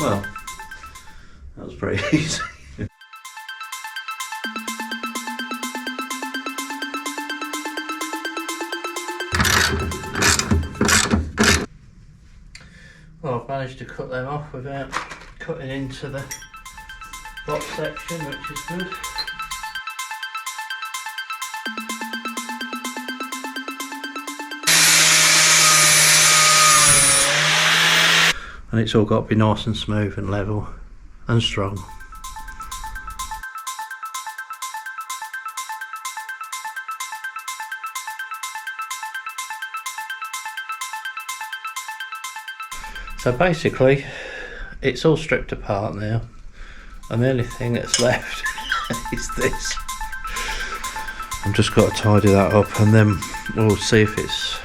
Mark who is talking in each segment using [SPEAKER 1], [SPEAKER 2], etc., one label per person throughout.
[SPEAKER 1] Well, that was pretty easy. Well, I've managed to cut them off without cutting into the box section, which is good. And it's all got to be nice and smooth and level and strong. So basically it's all stripped apart now, and the only thing that's left is this. I've just got to tidy that up, and then we'll see if it's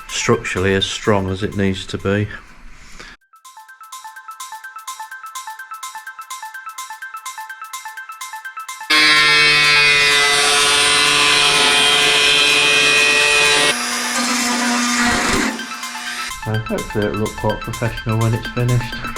[SPEAKER 1] structurally as strong as it needs to be. So hopefully it'll look quite professional when it's finished.